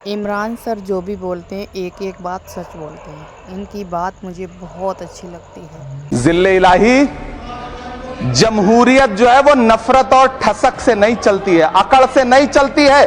Imran sir जो भी बोलते हैं एक एक बात सच बोलते हैं। इनकी बात मुझे बहुत अच्छी लगती है। जिल्ले इलाही, जमहूरियत जो है वो नफरत और ठसक से नहीं चलती है, अकड़ से नहीं चलती है।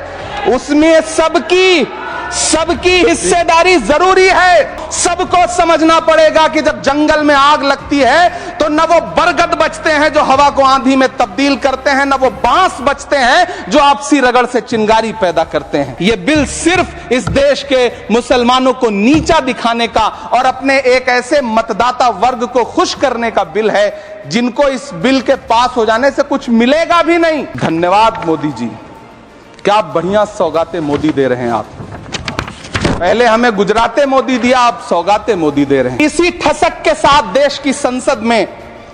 उसमें सबकी हिस्सेदारी जरूरी है। सबको समझना पड़ेगा कि जब जंगल में आग लगती है तो न वो बरगद बचते हैं जो हवा को आंधी में तब्दील करते हैं, न वो बांस बचते हैं जो आपसी रगड़ से चिंगारी पैदा करते हैं। ये बिल सिर्फ इस देश के मुसलमानों को नीचा दिखाने का और अपने एक ऐसे मतदाता वर्ग को खुश करने का बिल है जिनको इस बिल के पास हो जाने से कुछ मिलेगा भी नहीं। धन्यवाद मोदी जी, क्या बढ़िया सौगातें मोदी दे रहे हैं आप। पहले हमें गुजराते मोदी दिया, आप सौगाते मोदी दे रहे हैं। इसी ठसक के साथ देश की संसद में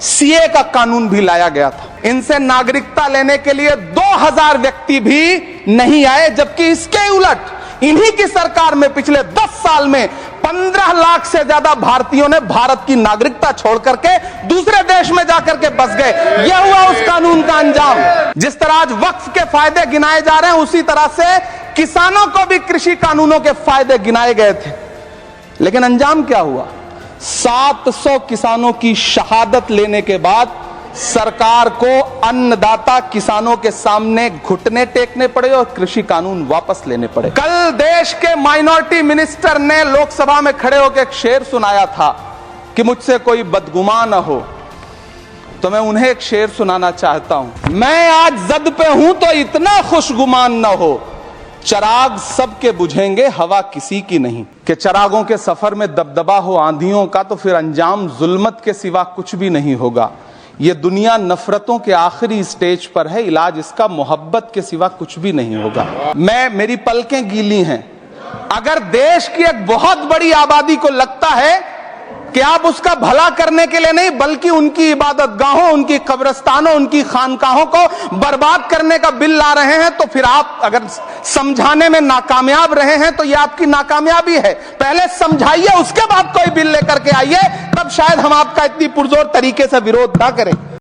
सीए का कानून भी लाया गया था। इनसे नागरिकता लेने के लिए 2000 व्यक्ति भी नहीं आए, जबकि इसके उलट इन्हीं की सरकार में पिछले 10 साल में 15 लाख से ज्यादा भारतीयों ने भारत की नागरिकता छोड़ करके दूसरे देश में जाकर के बस गए। यह हुआ उस कानून का अंजाम। जिस तरह आज वक्फ के फायदे गिनाए जा रहे हैं, उसी तरह से किसानों को भी कृषि कानूनों के फायदे गिनाए गए थे। लेकिन अंजाम क्या हुआ? 700 किसानों की शहादत लेने के बाद सरकार को अन्नदाता किसानों के सामने घुटने टेकने पड़े और कृषि कानून वापस लेने पड़े। कल देश के माइनॉरिटी मिनिस्टर ने लोकसभा में खड़े होकर एक शेर सुनाया था कि मुझसे कोई बदगुमान न हो, तो मैं उन्हें एक शेर सुनाना चाहता हूं। मैं आज जद पे हूं तो इतना खुशगुमान न हो, चराग सबके बुझेंगे हवा किसी की नहीं। कि चरागों के सफर में दबदबा हो आंधियों का तो फिर अंजाम जुल्मत के सिवा कुछ भी नहीं होगा। ये दुनिया नफरतों के आखिरी स्टेज पर है, इलाज इसका मोहब्बत के सिवा कुछ भी नहीं होगा। मेरी पलकें गीली हैं। अगर देश की एक बहुत बड़ी आबादी को लगता है कि आप उसका भला करने के लिए नहीं बल्कि उनकी इबादतगाहों, उनकी कब्रिस्तानों, उनकी खानकाहों को बर्बाद करने का बिल ला रहे हैं, तो फिर आप अगर समझाने में नाकामयाब रहे हैं तो यह आपकी नाकामयाबी है। पहले समझाइए, उसके बाद कोई बिल लेकर के आइए, तब शायद हम आपका इतनी पुरजोर तरीके से विरोध ना करें।